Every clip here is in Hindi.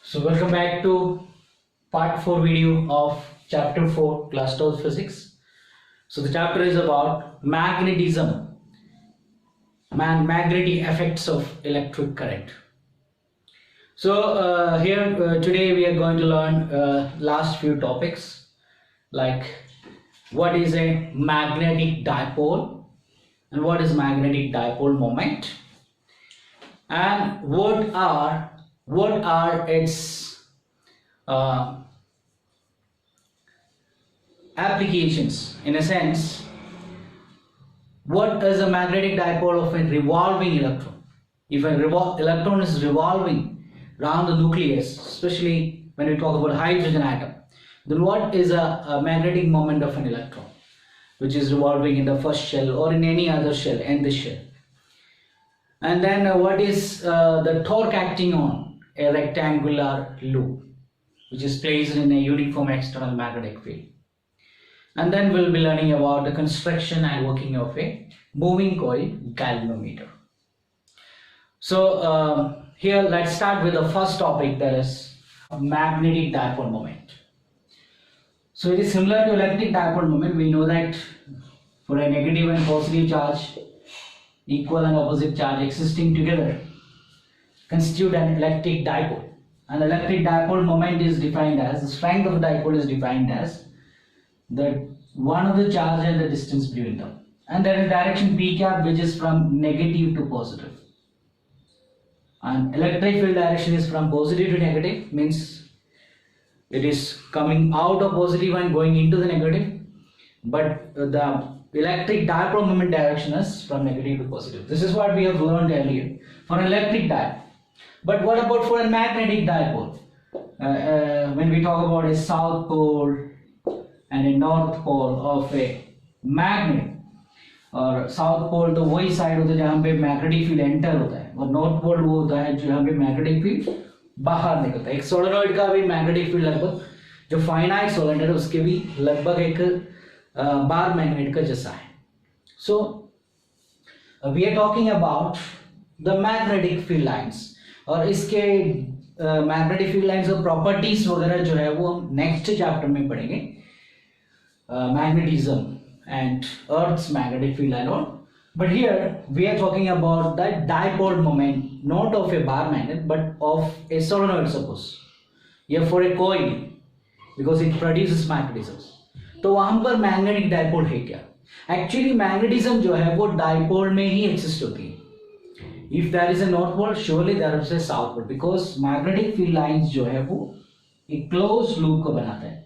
So welcome back to part 4 video of chapter 4 class 12 physics. So the chapter is about magnetism, magnetic effects of electric current. So today we are going to learn last few topics like what is a magnetic dipole and what is magnetic dipole moment and what are its applications. In a sense, what is a magnetic dipole of a revolving electron? If an electron is revolving around the nucleus, especially when we talk about hydrogen atom, then what is a magnetic moment of an electron which is revolving in the first shell or in any other shell, in the shell? And then what is the torque acting on a rectangular loop which is placed in a uniform external magnetic field? And then we'll be learning about the construction and working of a moving coil galvanometer. So here let's start with the first topic, that is magnetic dipole moment. So it is similar to electric dipole moment. We know that for a negative and positive charge, equal and opposite charge existing together constitute an electric dipole. An electric dipole moment is defined as, the strength of the dipole is defined as the one of the charge and the distance between them, and then a direction p cap which is from negative to positive. And electric field direction is from positive to negative, means it is coming out of positive and going into the negative, but the electric dipole moment direction is from negative to positive. This is what we have learned earlier for an electric dipole. But what about for a magnetic dipole? When we talk about a south pole and a north pole of a magnet, और साउथ पोल तो वही साइड होता है जहाँ पे मैग्नेटिक फील्ड एंटर होता है, और नॉर्थ पोल वो होता है जहाँ पे मैग्नेटिक फील्ड बाहर निकलता है. एक सोलेनॉइड का भी मैग्नेटिक फील्ड लगभग, जो फाइनाइट सोलेनॉइड है उसके भी लगभग एक बार मैग्नेट का जैसा है. So we are talking about the magnetic field lines, और इसके मैग्नेटिक फील्ड लाइंस और प्रॉपर्टीज वगैरह जो है वो हम नेक्स्ट चैप्टर में पढ़ेंगे. Magnetism and Earth's magnetic field and all. But here we are talking about the dipole moment, not of a bar magnet but of a solenoid, suppose. Yeah, for a coil, because it produces magnetism. तो वहाँ पर magnetic dipole है क्या? Actually magnetism जो है वो dipole में ही exist होती है. If there is a north pole, surely there is a south pole, because magnetic field lines जो है वो एक closed loop को बनाता है.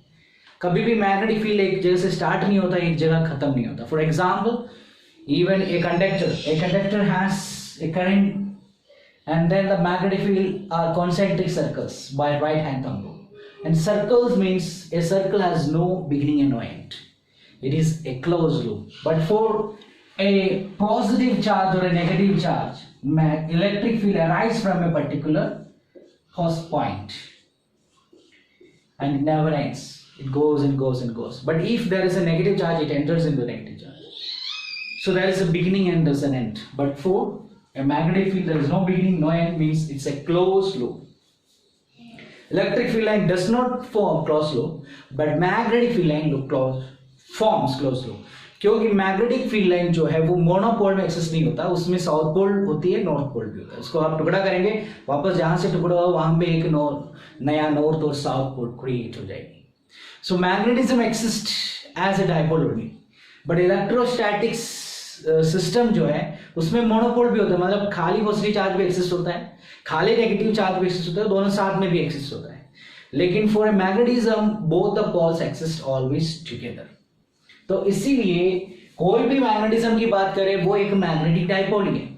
कभी भी मैग्नेटिक फील्ड एक जगह से स्टार्ट नहीं होता, एक जगह खत्म नहीं होता. For example, even a conductor has a current and then the magnetic field are concentric circles by right hand thumb rule. And circles means a circle has no beginning and no end, it is a close loop. But for a positive charge और a negative charge, electric field arise from a particular first point and it never ends. It goes and goes and goes. But if there is a negative charge, it enters into negative charge. So there is a beginning and there's an end. But for a magnetic field, there is no beginning, no end, means it's a closed loop. Electric field line does not form closed loop, but magnetic field line forms closed loop. क्योंकि मैग्नेटिक फील्ड लाइन जो है वो मोनोपोल में एक्सेस नहीं होता, उसमें साउथ पोल होती है, नॉर्थ पोल भी होता है. उसको आप टुकड़ा करेंगे, वापस जहां से टुकड़ा हुआ वहां पे एक नया नॉर्थ और साउथ पोल क्रिएट हो जाएगी. So magnetism exist as a dipole only, but electrostatics system जो है उसमें मोनोपोल भी होता है, मतलब खाली पॉजिटिव चार्ज भी एक्सिस्ट होता है, खाली नेगेटिव चार्ज भी एक्सिस्ट होता है, दोनों साथ में भी एक्सिस्ट होता है. लेकिन for a magnetism both the poles exist always together. तो इसीलिए कोई भी मैग्नेटिज्म की बात करें वो एक मैग्नेटिक डाइपोल ही है.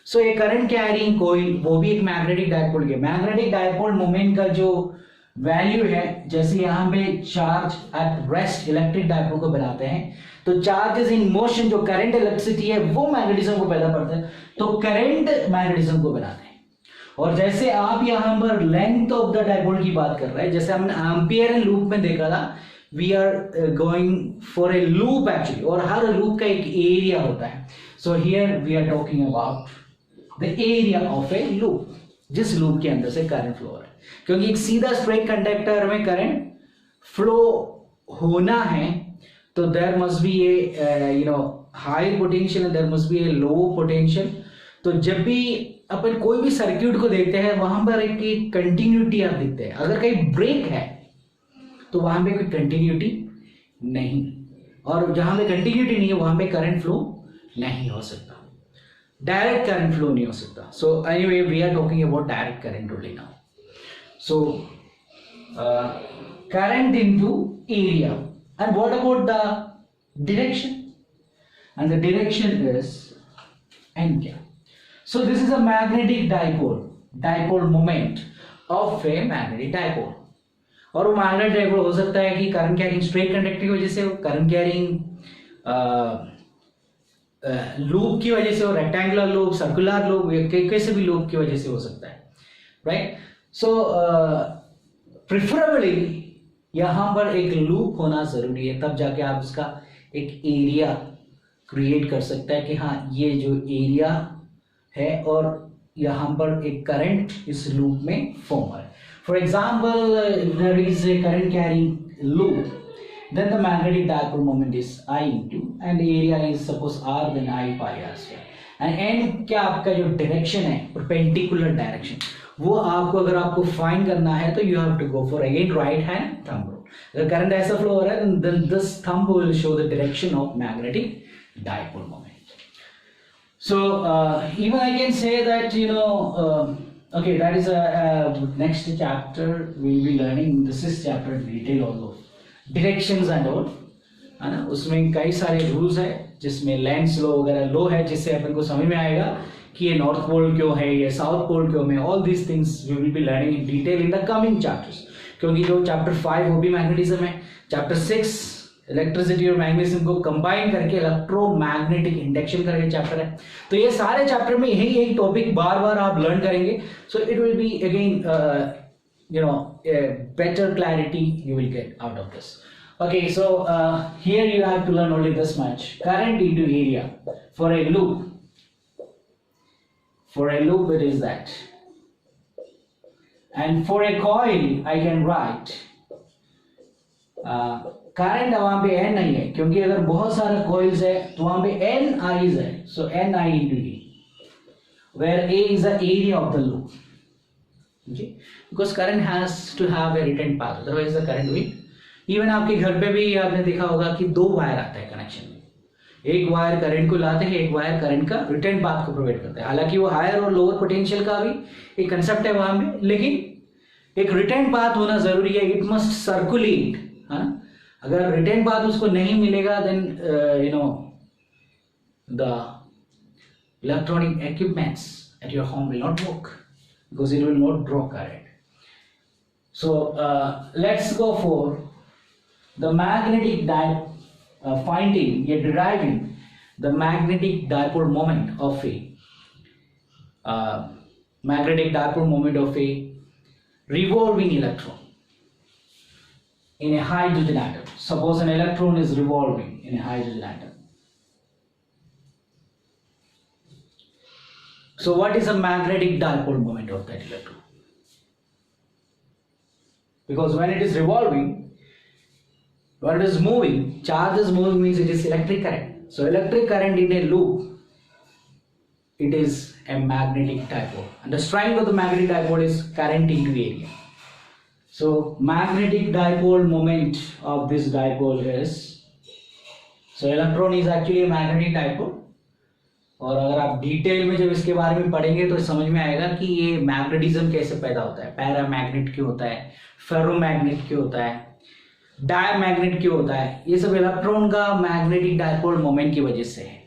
सो ए करंट कैरिंग कोइल वो भी एक मैग्नेटिक डाइपोल है. मैग्नेटिक डाइपोल मोमेंट का जो वैल्यू है, जैसे यहाँ पे charge at rest electric dipole को बनाते हैं, तो चार्जेस इन मोशन जो करंट इलेक्ट्रिसिटी है वो मैग्नेटिज्म को पैदा करते हैं, तो करंट मैग्नेटिज्म को बनाते हैं. और जैसे आप यहाँ पर लेंथ ऑफ द डाइपोल की बात कर रहे हैं, जैसे हमने एम्पियर एंड लूप में देखा था, we are going for a loop actually, और हर लूप का एक एरिया होता है. So here we are talking about the area of a loop. जिस लूप के अंदर से करंट फ्लो हो रहा है, क्योंकि एक सीधा स्ट्रेट कंडक्टर में करंट फ्लो होना है तो there must be a high potential and there must be a low potential. तो जब भी अपन कोई भी सर्किट को देखते हैं वहां पर एक कंटिन्यूटी आप देखते हैं, अगर कहीं ब्रेक है तो वहां पे कोई कंटिन्यूटी नहीं, और जहां पे कंटिन्यूटी नहीं है वहां पे करंट फ्लो नहीं हो सकता, डायरेक्ट करंट फ्लो नहीं हो सकता। So anyway we are talking about direct current only now. So current into area, and what about the direction? And the direction is n cap. So this is a magnetic dipole moment of a magnetic dipole, और वो मैग्नेटिक डाइपोल हो सकता है कि करंट कैरिंग स्ट्रेट कंडक्टर की वजह से हो, करंट कैरिंग लूप की वजह से हो, रेक्टेंगुलर लूप, सर्कुलर लूप, कैसे भी लूप की वजह से हो सकता है, राइट। सो प्रिफरेबली यहाँ पर एक लूप होना जरूरी है, तब जाके आप उसका एक एरिया क्रिएट कर सकते हैं कि हाँ ये जो एरिया है और यहाँ पर एक करंट इस लूप में फॉर्म है। For example there is a current carrying loop, then the magnetic dipole moment is I into, and the area is suppose R, then I pi r square, and n क्या आपका जो डायरेक्शन है परपेंडिकुलर डायरेक्शन, वो आपको अगर आपको फाइंड करना है तो you have to go for again right hand thumb rule. अगर करंट ऐसा फ्लो हो रहा है then this thumb will show the direction of magnetic dipole moment. So even I can say that okay, that is a next chapter we will be learning, this is chapter detail also, directions and all, है ना। उसमें कई सारे रूल्स है जिसमें लेंस लॉ वगैरह लो है, जिससे अपन को समझ में आएगा कि ये नॉर्थ पोल क्यों है, ये साउथ पोल क्यों है। All these things we will be learning in detail in the coming chapters, क्योंकि जो चैप्टर 5 वो भी मैग्नेटिज्म है, चैप्टर 6 इलेक्ट्रिसिटी और मैग्नेटिज्म को कंबाइन करके इलेक्ट्रोमैग्नेटिक इंडक्शन करके चैप्टर है। तो ये सारे चैप्टर में यही एक टॉपिक बार बार आप लर्न करेंगे, so it will be again a better clarity you will get out of this. Okay, so here you have to learn only this much. Current into area for a loop. For a loop it is that. And for a coil I can write current वहाँ पे n नहीं है, क्योंकि अगर बहुत सारे coils है तो वहाँ पे n i's है, so n I into a, where a is the area of the loop. Okay, because current has to have a return path, otherwise the current will, even आपके घर पे भी आपने देखा होगा कि 2 वायर आता है कनेक्शन में, एक वायर करंट को लाते हैं, एक वायर करंट का रिटर्न पाथ को प्रोवाइड करता है। हालांकि वो हायर और लोअर पोटेंशियल का भी एक कंसेप्ट है वहां में, लेकिन एक रिटर्न पाथ होना जरूरी है, इट मस्ट सर्कुलेट, है ना। अगर रिटर्न पाथ उसको नहीं मिलेगा then the electronic equipments at your home will not work, because it will not draw current. So let's go for the magnetic finding, deriving the magnetic dipole moment of a magnetic dipole moment of a revolving electron in a hydrogen atom. Suppose an electron is revolving in a hydrogen atom. So what is a magnetic dipole moment of that electron? Because when it is revolving, when it is moving, charge is moving means it is electric current. So electric current in a loop, it is a magnetic dipole. And the strength of the magnetic dipole is current into area. So magnetic dipole moment of this dipole is, so electron is actually a magnetic dipole. और अगर आप डिटेल में जब इसके बारे में पढ़ेंगे तो समझ में आएगा कि ये मैग्नेटिज्म कैसे पैदा होता है, पैरामैग्नेट क्यों होता है, फेरोमैग्नेट क्यों होता है, डायमैग्नेट क्यों होता है, ये सब इलेक्ट्रॉन का मैग्नेटिक डाइपोल मोमेंट की वजह से है।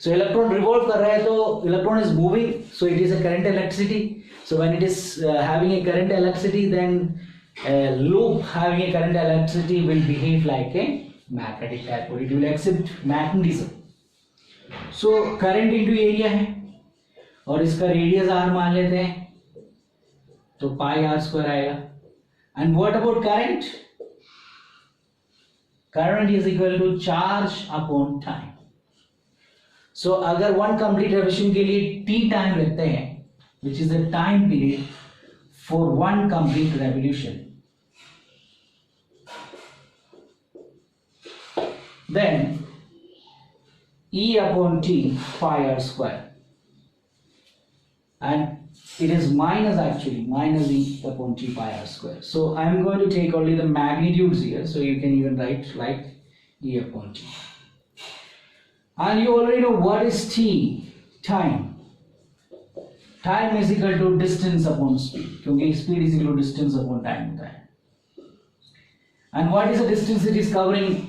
सो इलेक्ट्रॉन रिवॉल्व कर रहा है तो electron is moving, so it is a current electricity. So when it is having a current electricity then loop having a current electricity will behave like a magnetic dipole, it will accept magnetism. So current into area है और इसका रेडियस आर मान लेते हैं तो पाई आर स्क्वायर आएगा। And what about current? Current is equal to charge upon time. So अगर वन कंप्लीट रिवोल्यूशन के लिए टी टाइम लेते हैं which is the time period for one complete revolution. Then E upon T pi r square, and it is minus E upon T pi r square. So I am going to take only the magnitudes here, so you can even write like E upon T. And you already know what is T, time. Time is equal to distance upon speed, क्योंकि speed is equal to distance upon time होता है. And what is the distance it is covering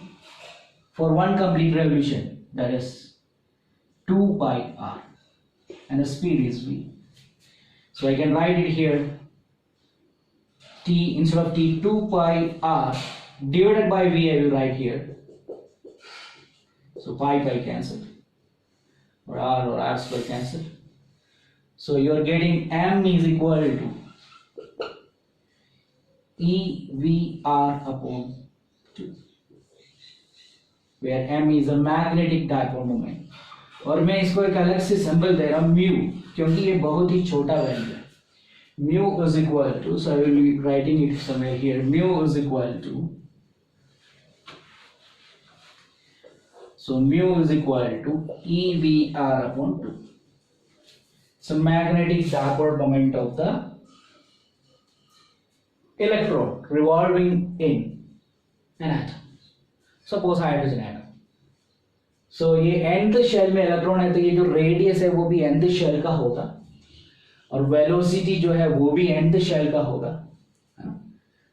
for one complete revolution? That is 2 pi r, and the speed is v. So I can write it here, t instead of t, 2 pi r divided by v I will write here. So pi cancelled, or r square cancelled. So you are getting m is equal to E v r upon 2, where m is a magnetic dipole moment. और मैं इसको एक अलग से सिंबल दे रहा हूँ म्यू, क्योंकि ये बहुत ही छोटा वैल्यू है. Mu is equal to, so I will be writing it somewhere here, mu is equal to, so mu is equal to EVR upon 2. So magnetic dipole moment of the electron revolving in an atom. Suppose hydrogen atom. So ये nth शेल में इलेक्ट्रॉन है, तो ये जो रेडियस है वो भी nth शेल का होगा, और वेलोसिटी जो है वो भी nth शेल का होगा, है ना.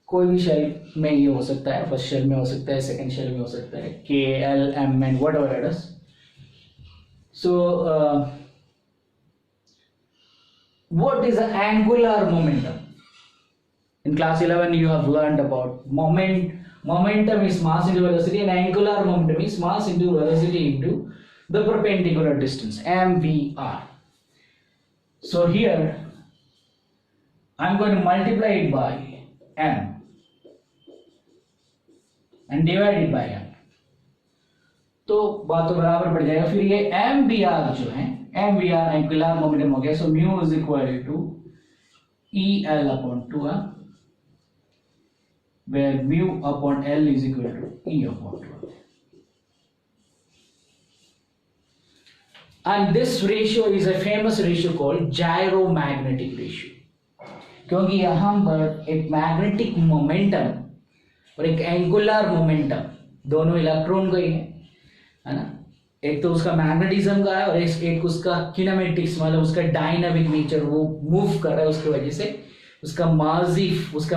कोई भी शेल में ये हो सकता है, फर्स्ट शेल में हो सकता है, सेकंड शेल में हो सकता है, K, L, M and whatever it is. So what is the angular momentum? In class 11 you have learned about momentum is mass into velocity, and angular momentum is mass into velocity into the perpendicular distance, mvr. So here I am going to multiply it by m and divide it by m, तो बात तो बराबर पड़ जाएगा. फिर ये mvr जो है, mvr एंगुलर मोमेंटम हो गया. So mu is equal to EL upon 2m, where mu upon L is equal to E upon 2m. And this ratio is a famous ratio called gyromagnetic ratio, क्योंकि यहाँ पर एक मैग्नेटिक मोमेंटम और एक एंगुलर मोमेंटम दोनों इलेक्ट्रॉन का ही है ना. एक तो उसका मैग्नेटिज्म का है, और एक उसका किनेमेटिक्स, मतलब उसका डायनामिक नेचर, वो मूव कर रहा है उसकी वजह से, उसका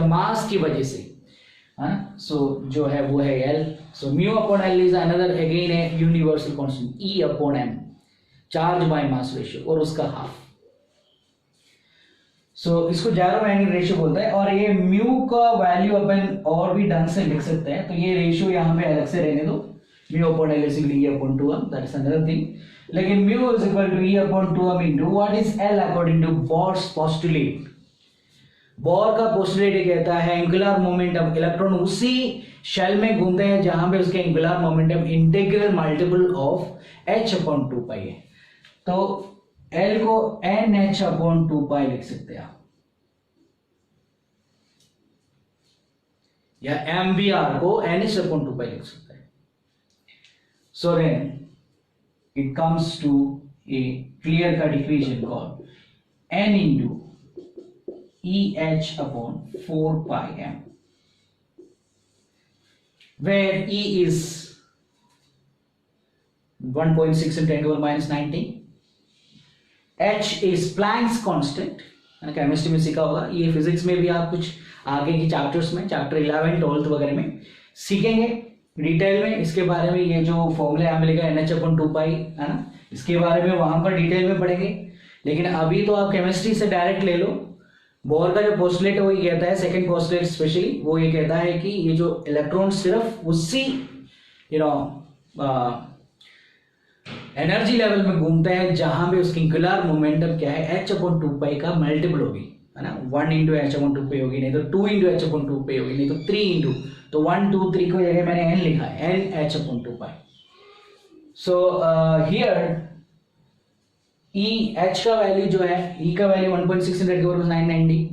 मास की वजह से, है ना. सो जो है वो है L. So mu upon L is another again है universal constant, E upon M, charge by mass ratio, और उसका हाफ. सो इसको जायरोमैग्नेटिक रेशियो बोलता है. और ये म्यू का वैल्यू अपन और भी ढंग से लिख सकते हैं, तो ये रेशियो यहाँ पे अलग से रहने दो. Mu upon L is equal to E upon 2m, that is another thing. लेकिन mu is equal to E upon 2m into what is L according to Bohr's postulate. Bohr का पोस्टुलेट ये कहता है एंगुलर मोमेंटम, इलेक्ट्रॉन उसी शेल में घूमते हैं जहां पे उसके angular momentum integral multiple of h upon 2 pi है. तो L को NH अपॉन 2 पाई लिख सकते हैं आप, या MVR को NH अपॉन 2 पाई लिख सकते हैं. So then it comes to a clear cut equation called N into EH upon 4 pi m, where E is 1.6 × 10⁻⁹. H is Planck's constant, chemistry में सीखा होगा, ये फिजिक्स में भी आप कुछ आगे की चैप्टर्स में, चैप्टर 11, 12 वगैरह में सीखेंगे डिटेल में इसके बारे में. ये जो फॉर्मूला यहाँ मिलेगा NH अपॉन 2 पाई, है ना, इसके बारे में वहां पर डिटेल में पढ़ेंगे. लेकिन अभी तो आप केमिस्ट्री से डायरेक्ट ले लो. बोर का जो पोस्टुलेट है वो ये कहता है, सेकंड पोस्टुलेट स्पेशली वो ये कहता है कि ये जो इलेक्ट्रॉन सिर्फ उसी एनर्जी लेवल में घूमते हैं जहां पे उसकी एंगुलर मोमेंटम क्या है, h अपॉन 2 पाई का मल्टीपल होगी, है ना. 1 इंटू h अपॉन 2 पाई होगी, नहीं तो 2 इंटू h अपॉन 2 पाई होगी, नहीं तो 3 इंटू, तो 1 2 3 को जगह मैंने n लिखा है, n h upon 2 pi. So here E H का वैल्यू जो है, ई का वैल्यू 1.6 × 10⁻990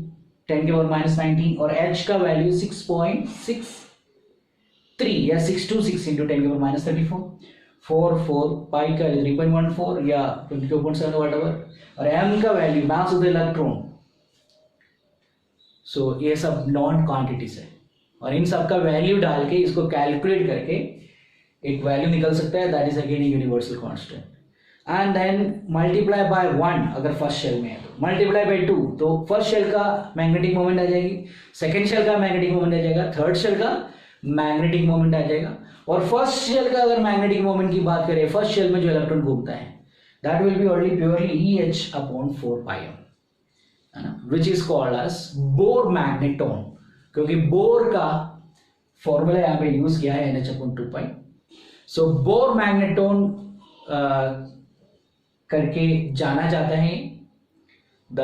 10 के पावर -19 और एच का वैल्यू 6.63 या 626 × 10 के पावर -34 4 पाई का 3.14 या 22.7 व्हाटएवर और एम का value mass of the electron. So ये सब नॉन क्वांटिटीज है और इन सब का वैल्यू डाल के इसको कैलकुलेट करके एक वैल्यू निकल सकता है, that is again universal constant. And then multiply by 1 अगर फर्स्ट शेल में है तो, मल्टीप्लाई बाय 2 तो फर्स्ट शेल का मैग्नेटिक मोमेंट आ जाएगी, सेकंड शेल का मैग्नेटिक मोमेंट आ जाएगा, थर्ड शेल का मैग्नेटिक मोमेंट आ जाएगा। और फर्स्ट शेल का अगर मैग्नेटिक मोमेंट की बात करें, फर्स्ट शेल में जो इलेक्ट्रॉन घूमता है that will be only purely EH/4πm, है ना, which is called as Bohr magneton, क्योंकि बोर का फॉर्मूला यहाँ पे यूज किया है NH/2π। सो बोर मैग्नेटोन करके जाना जाता है the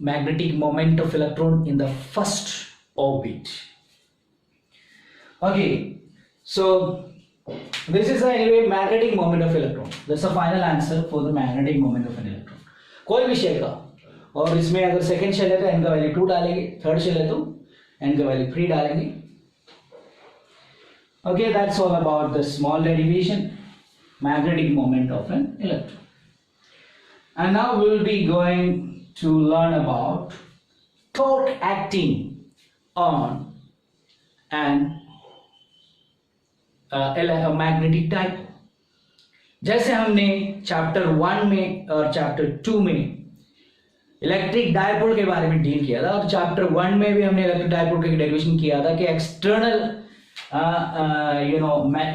magnetic moment of electron in the first orbit. Okay, so this is anyway magnetic moment of electron. That's the final answer for the magnetic moment of an electron. कोई भी शेल का, और इसमें अगर सेकंड शेल है तो n का वैल्यू 2 डालेंगे, थर्ड शेल है तो n का वैल्यू 3 डालेंगे। Okay, that's all about the small derivation, magnetic moment of an electron. And now we will be going to learn about torque acting on an magnetic type. जैसे हमने चैप्टर 1 में और चैप्टर 2 में इलेक्ट्रिक डायपोल के बारे में डील किया था, और चैप्टर 1 में भी हमने इलेक्ट्रिक डायपोल का डेरिवेशन किया था कि एक्सटर्नल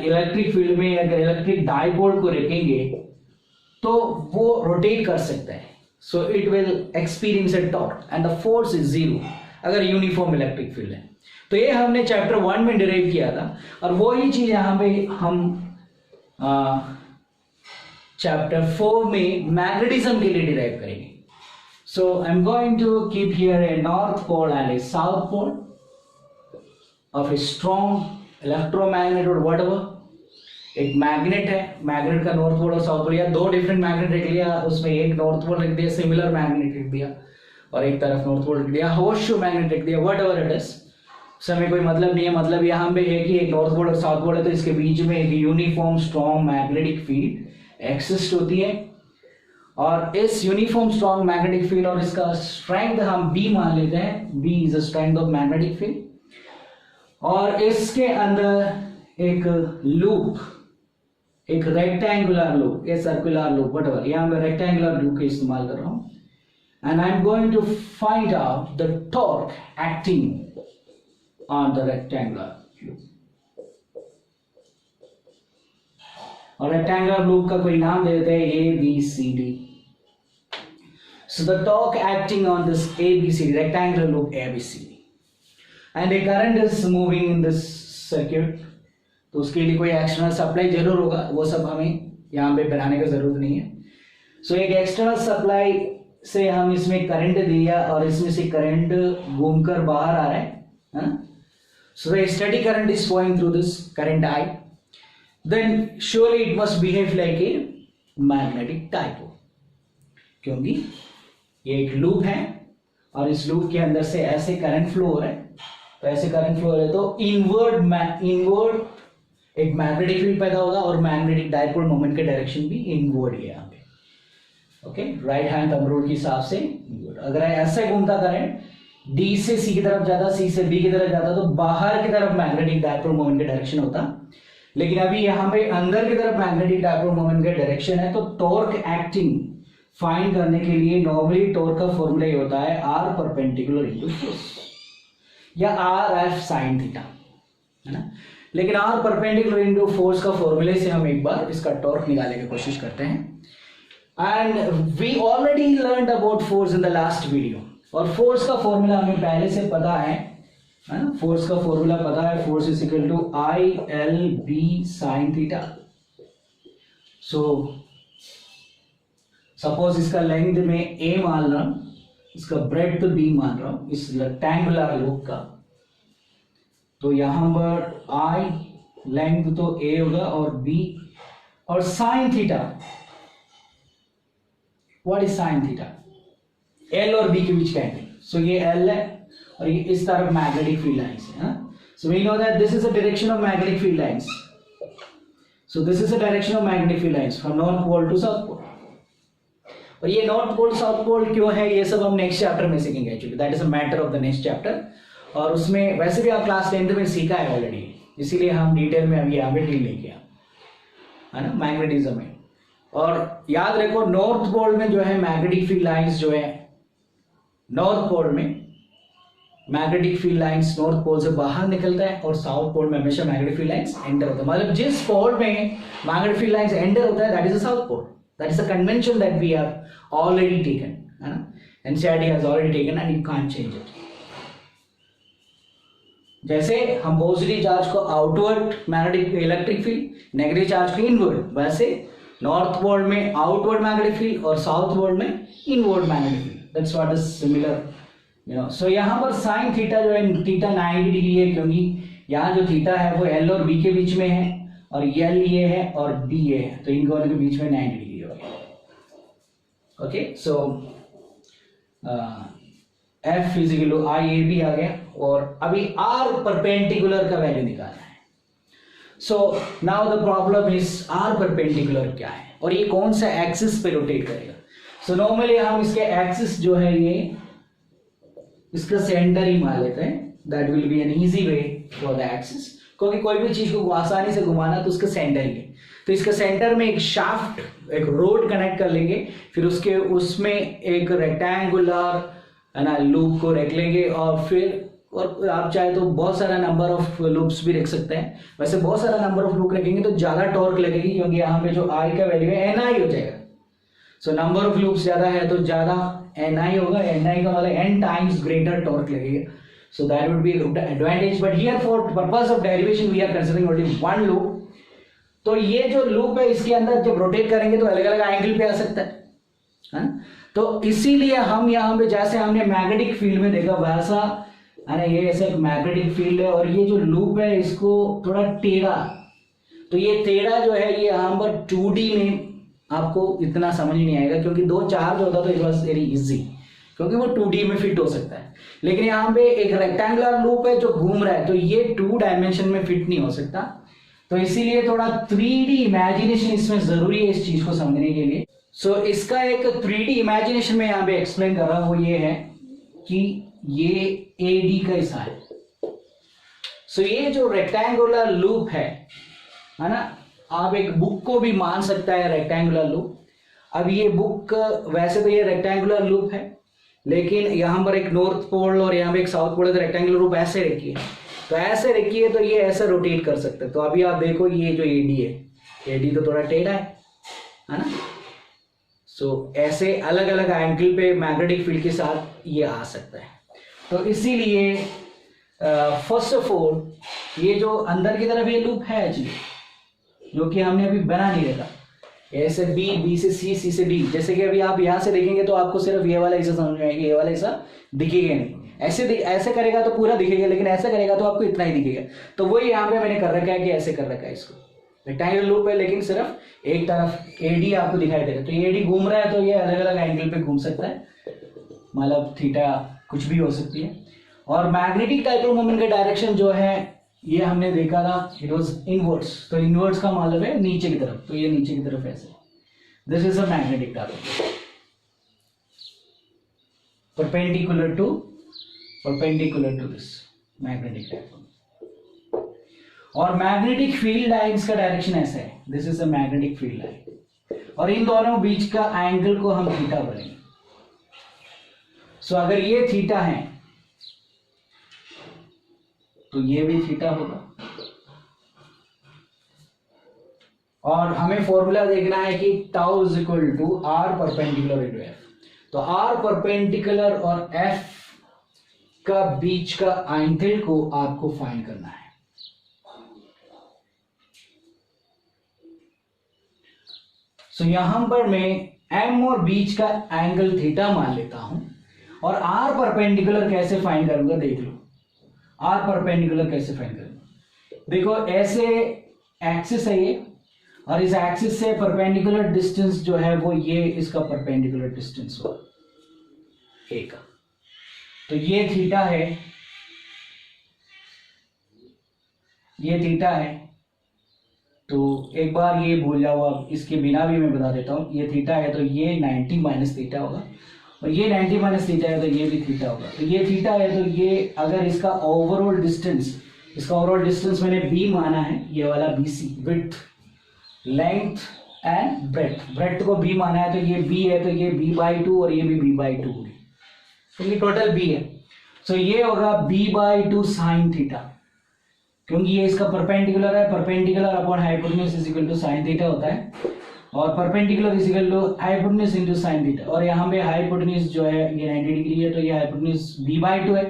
इलेक्ट्रिक फील्ड में अगर इलेक्ट्रिक डायपोल को रखेंगे तो वो रोटेट कर सकता है, so it will experience a torque and the force is 0 अगर यूनिफॉर्म इलेक्ट्रिक फील्ड है। तो ये हमने चैप्टर 1 में डिराइव किया था, और वही चीज यहाँ पे हम चैप्टर 4 में मैग्नेटिज्म के लिए डिराइव करेंगे। So I am going to keep here a north pole and a south pole of a strong electromagnet और व्हाटएवर। एक मैग्नेट है, मैग्नेट का नॉर्थ पोल और साउथ पोल, या दो डिफरेंट मैग्नेट रख लिया, उसमें एक नॉर्थ पोल रख दिया, सिमिलर मैग्नेट रख दिया, और एक तरफ नॉर्थ पोल रख दिया, होर्सशू मैग्नेट रख दिया, व्हाटएवर इट इज, समय कोई मतलब नहीं है। मतलब यहाँ पे है कि एक नॉर्थ पोल और साउथ पोल है तो इसके बीच में एक uniform strong magnetic field exist होती है, और इस यूनिफॉर्म स्ट्रॉन्ग मैग्नेटिक फील्ड और इसका स्ट्रेंथ हम B मान लेते हैं, B is the strength of magnetic field, और इसके अंदर एक लूप, एक रेक्टेंगुलर लूप या सर्कुलर लूप, व्हाटएवर, यहाँ मैं रेक्टेंगुलर लूप का इस्तेमाल कर रहा हूँ, and I am going to find out the torque acting on the rectangular loop। और rectangular loop का कोई नाम दे देते हैं ABCD। So the torque acting on this ABCD rectangular loop ABCD, and a current is moving in this circuit, तो उसके लिए कोई एक्सटर्नल सप्लाई जरूर होगा, वो सब हमें यहाँ पे बनाने का जरूरत नहीं है। So एक एक्सटर्नल सप्लाई से हम इसमें करंट दिया और इसमें से करंट घूमकर बाहर आ रहा है। So the steady current is flowing through this current I, then surely it must behave like a magnetic dipole, क्योंकि ये एक लूप है और इस लूप के अंदर से ऐसे करंट फ्लो हो रहा है, तो ऐसे करंट फ्लो हो रहा है तो इनवर्ड एक मैग्नेटिक फील्ड पैदा होगा, और मैग्नेटिक डायपोल मोमेंट का डायरेक्शन भी इनवर्ड है यहाँ पे। Okay, right hand thumb rule के हिसाब से इनवर्ड। अगर ऐसे घूमता करंट D से C की तरफ जाता, C से B की तरफ जाता, तो बाहर की तरफ मैग्नेटिक डायपोल मोमेंट का डायरेक्शन होता, लेकिन अभी यहाँ पे अंदर की तरफ मैग्नेटिक डायपोल मोमेंट का डायरेक्शन है। तो टॉर्क एक्टिंग फाइंड करने के लिए नॉर्मली टॉर्क का फॉर्मूला ये होता है R परपेंडिकुलर इनटू फोर्स, या RF साइन थीटा, है ना। लेकिन R परपेंडिकुलर इनटू फोर्स का फॉर्मूले से हम एक बार इसका टॉर्क निकालने की कोशिश करते हैं। And we already learned about force in the last video, और फोर्स का फॉर्मूला हमें पहले से पता है ना, फोर्स का फॉर्मूला पता है, force is equal to ILB sine theta. So suppose इसका लेंथ में A मान रहा हूं, इसका ब्रेड्थ B मान रहा हूं, इस रेक्टेंगुलर लूप का, तो यहां पर I लेंथ तो A होगा और B और sine theta, what is sine theta? L और बी के बीच का एंगल। सो ये एल है और ये इस तरफ मैग्नेटिक फील्ड लाइंस है। So we know that this is the direction of magnetic field lines. So this is the direction of magnetic field lines from north pole to south pole. और ये नॉर्थ पोल साउथ पोल क्यों है, ये सब हम नेक्स्ट चैप्टर में सीखेंगे actually, that is a matter of the next chapter. और उसमें वैसे भी आप क्लास 10th में सीखा है ऑलरेडी, इसीलिए हम डिटेल में अभी यहाँ पे डील नहीं किया है ना मैग्नेटिज्म में। और याद रखो नॉर्थ पोल में जो है मैग्नेटिक फील्ड लाइंस जो है, नॉर्थ पोल में magnetic field lines north pole से बाहर निकलता है और साउथ पोल में हमेशा मैग्नेटिक फील्ड लाइंस एंटर होता है। मतलब जिस पोल में मैग्नेटिक फील्ड लाइंस एंटर होता है that is the south pole. That is the convention that we have already taken, है ना, NCERT has already taken and you can't change it. जैसे हम पॉजिटिव चार्ज को outward magnetic electric field, negative charge को इनवर्ड, वैसे नॉर्थ पोल में आउटवर्ड मैग्नेटिक फील्ड और साउथ पोल में inward magnetic field. That's what is similar, you know. So यहाँ पर साइन थीटा जो है थीटा 90 डिग्री है, क्योंकि यहाँ जो थीटा है वो एल और बी के बीच में है और एल ये है और बी ये है, तो इन दोनों के बीच में 90 डिग्री हो गया। Okay, so F is equal to I A B आ गया और अभी आर परपेंडिकुलर का वैल्यू निकालना है। So now the problem is r perpendicular क्या है और ये कौन सा एक्सिस पे रोटेट करेगा। सो नॉर्मली हम इसके एक्सिस जो है ये इसका सेंटर ही मान लेते हैं, that will B an easy way for the axis, क्योंकि कोई भी चीज को आसानी से घुमाना तो उसका सेंटर ही है। तो इसका सेंटर में एक शाफ्ट, एक रोड कनेक्ट कर लेंगे, फिर उसके उसमें एक रेक्टेंगुलर है ना लूप को रख लेंगे और फिर और आप चाहे तो बहुत सारा नंबर ऑफ लूप्स भी रख सकते हैं। वैसे बहुत सारा नंबर ऑफ लूप रखेंगे तो ज्यादा टॉर्क लगेगी, क्योंकि यहाँ पे जो आई का वैल्यू है एन आई हो जाएगा। सो नंबर ऑफ लूप्स ज्यादा है तो ज्यादा एन आई होगा, एन आई का मतलब एन टाइम्स ग्रेटर टॉर्क लगेगा। So that would be advantage, but here for purpose of derivation we are considering only one loop. तो ये जो लूप है इसके अंदर जब रोटेट करेंगे तो अलग अलग एंगल पे आ सकता है। तो इसीलिए हम यहाँ पे जैसे हमने मैग्नेटिक फील्ड में देखा वैसा है ना, ये ऐसा मैग्नेटिक फील्ड है और ये जो लूप है इसको थोड़ा टेढ़ा, तो ये टेढ़ा जो है ये यहाँ पर 2D में आपको इतना समझ नहीं आएगा, क्योंकि दो चार्ज होता तो इट वाज वेरी इजी, क्योंकि वो 2D में फिट हो सकता है। लेकिन यहाँ पे एक रेक्टेंगुलर लूप है जो घूम रहा है, तो ये 2 डायमेंशन में फिट नहीं हो सकता। तो इसीलिए थोड़ा 3D इमेजिनेशन इसमें जरूरी है इस चीज को समझने के लिए। सो इसका एक 3D इमेजिनेशन में यहाँ पे एक्सप्लेन कर रहा हूँ, वो ये है कि ये AD का हिस्सा है। सो ये जो रेक्टेंगुलर लूप है ना, आप एक बुक को भी मान सकता है रेक्टेंगुलर लूप। अब ये बुक वैसे तो ये रेक्टेंगुलर लूप है, लेकिन यहाँ पर एक नॉर्थ पोल और यहाँ पे एक साउथ पोल है, तो रेक्टेंगुलर लूप ऐसे रखी है, तो ऐसे रखी है तो ये ऐसे रोटेट कर सकते हैं। तो अभी आप देखो ये जो AD है, AD तो थोड़ा टेढ़ा है ना। सो ऐसे अलग अलग एंगल पे मैग्नेटिक फील्ड के साथ ये आ सकता है। तो इसीलिए फर्स्ट ऑफ ऑल ये जो अंदर की तरफ ये लूप है एक्चुअली, जो कि हमने अभी बना नहीं रखा, ए से बी, बी से सी, सी से डी। जैसे कि अभी आप यहाँ से देखेंगे तो आपको सिर्फ ये वाला हिस्सा समझ में आएगा, ये वाला हिस्सा दिखेगा नहीं। ऐसे करेगा तो पूरा दिखेगा, लेकिन ऐसे करेगा तो आपको इतना ही दिखेगा। तो वही यहाँ पे मैंने कर रखा है कि ऐसे कर रखा है इसको, रेक्टेंगुलर लूप है लेकिन सिर्फ एक तरफ AD आपको दिखाई देगा। तो AD घूम रहा है तो ये अलग अलग एंगल पे घूम सकता है, मतलब थीटा कुछ भी हो सकती है। और मैग्नेटिक डाइपोल मोमेंट का डायरेक्शन जो है ये हमने देखा था, इट वाज इनवर्ड्स। तो इनवर्ड्स का मतलब है नीचे की तरफ, तो ये नीचे की तरफ ऐसे, this is a magnetic dipole perpendicular to this magnetic dipole. और मैग्नेटिक फील्ड लाइंस का डायरेक्शन ऐसा है, this is a magnetic field line, और इन दोनों बीच का एंगल को हम थीटा बोलेंगे। सो अगर ये थीटा है तो ये भी थीटा होगा। और हमें फॉर्मूला देखना है कि tau is equal to r perpendicular into F. तो आर परपेंडिकुलर और एफ का बीच का एंगल को आपको फाइंड करना है। सो यहां पर मैं एम और बीच का एंगल थीटा मान लेता हूं, और आर परपेंडिकुलर कैसे फाइंड करूंगा देख लो। आर परपेंडिकुलर कैसे फाइंड करूंगा, देखो ऐसे एक्सिस है ये, और इस एक्सिस से परपेंडिकुलर डिस्टेंस जो है वो ये इसका परपेंडिकुलर डिस्टेंस हुआ ए का। तो ये थीटा है, ये थीटा है। तो एक बार ये भूल जाओ, अब इसके बिना भी मैं बता देता हूँ। ये थीटा है तो ये 90 माइनस थीटा होगा, और ये 90 माइनस थीटा है तो ये भी थीटा होगा। तो ये थीटा है तो ये अगर इसका ओवरऑल डिस्टेंस, इसका ओवरऑल डिस्टेंस मैंने बी माना है, ये वाला BC, width, length and breadth, breadth को बी माना है तो ये बी है, तो ये b/2 और ये भी b/2 होगी, तो ये टोटल बी है। सो ये होगा b/2 साइन थीटा, क्योंकि ये इसका परपेंडिकुलर है, perpendicular upon hypotenuse is equal to sine theta होता है, और perpendicular is equal to hypotenuse into sine theta. और यहाँ पे हाइपोटेन्यूज जो है ये 90 डिग्री है, तो ये हाइपोटेन्यूज b/2 है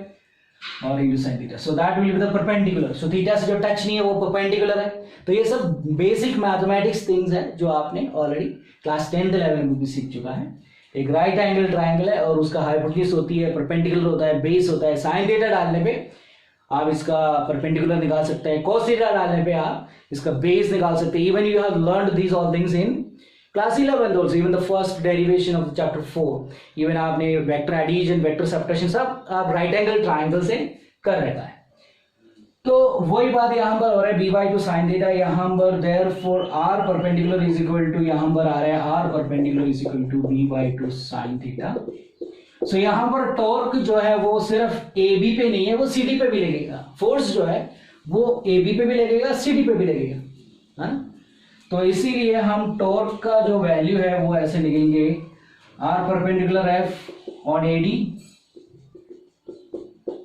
और into sine theta, so that will be the perpendicular. So theta से जो टच नहीं है वो परपेंडिकुलर है। तो ये सब बेसिक मैथमेटिक्स थिंग्स है जो आपने ऑलरेडी क्लास 10th 11th में भी सीख चुका है। एक राइट एंगल ट्राइंगल है और उसका हाइपोटेन्यूज होती है, परपेंडिकुलर होता है, बेस होता है। साइन थीटा डालने पे आप इसका परपेंडिकुलर निकाल सकते हैं, cos थीटा डालने पे आप इसका बेस निकाल सकते हैं। Even you have learned these all things in class 11 also, even the first derivation of chapter 4, even आपने वेक्टर एडिशन, वेक्टर सब्ट्रैक्शन सब आप राइट एंगल ट्राइंगल से कर रखा है। तो वही बात यहाँ पर हो रहा है, b/2 sin थीटा यहाँ पर, therefore r perpendicular is equal to, यहाँ पर आ रहा है r perpendicular is equal to b/2 sin theta. So यहाँ पर टॉर्क जो है वो सिर्फ ए बी पे नहीं है, वो सी डी पे भी लगेगा। फोर्स जो है वो ए बी पे भी लगेगा, सी डी पे भी लगेगा, है ना। तो इसीलिए हम टॉर्क का जो वैल्यू है वो ऐसे लिखेंगे, r perpendicular F on A D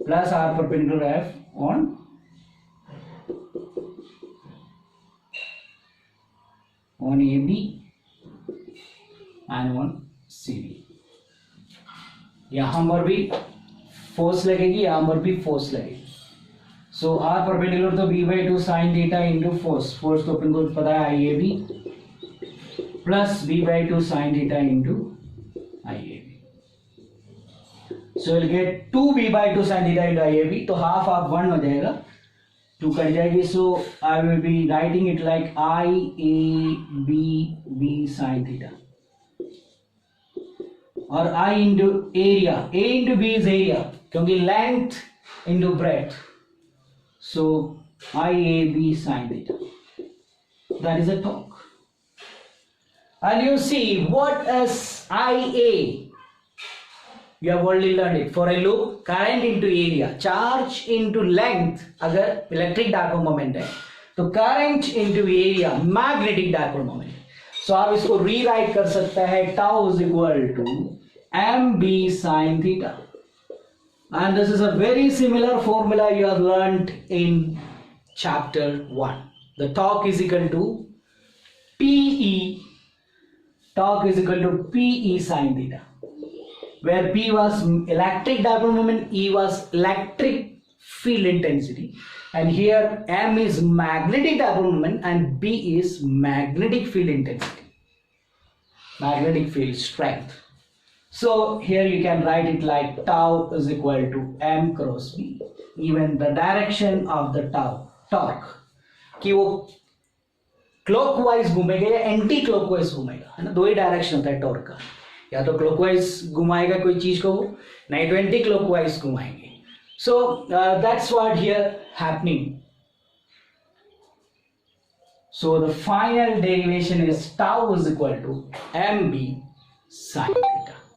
plus r perpendicular F on A B and on C D. यहां पर भी फोर्स लगेगी, यहां पर भी फोर्स लगेगी। सो आर परपेंडिकुलर तो b/2 sin theta into force, force तो अपन को पता है IAB, plus b/2 sin theta into IAB। So will get 2b/2 sin theta into IAB, तो हाफ ऑफ 1 हो जाएगा, 2 कट जाएगी। So I will be writing it like IAB sin theta, और I into area, A into B is area, क्योंकि length into breadth, so IAB sin theta, that is a torque. And you see what is IA, you have already learned it. For a loop, current into area, charge into length, अगर इलेक्ट्रिक डायपोल मोमेंट है तो current into area magnetic dipole moment. So आप इसको रीराइट कर सकते हैं, tau is equal to mb sin theta, and this is a very similar formula you have learned in chapter 1. The torque is equal to PE, torque is equal to PE sin theta, where P was electric dipole moment, E was electric field intensity, and here M is magnetic dipole moment and B is magnetic field intensity, magnetic field strength. So here you can write it like tau is equal to m cross b, even the direction of the tau torque, कि वो क्लॉकवाइज घूमेगा या एंटी क्लॉकवाइज घूमेगा, है ना। दो ही डायरेक्शन होता है टॉर्क का, या तो क्लॉकवाइज घुमाएगा कोई चीज को, नहीं तो एंटी क्लॉकवाइज घुमाएंगे। So that's what here happening. So the final derivation is tau is equal to mb sin theta.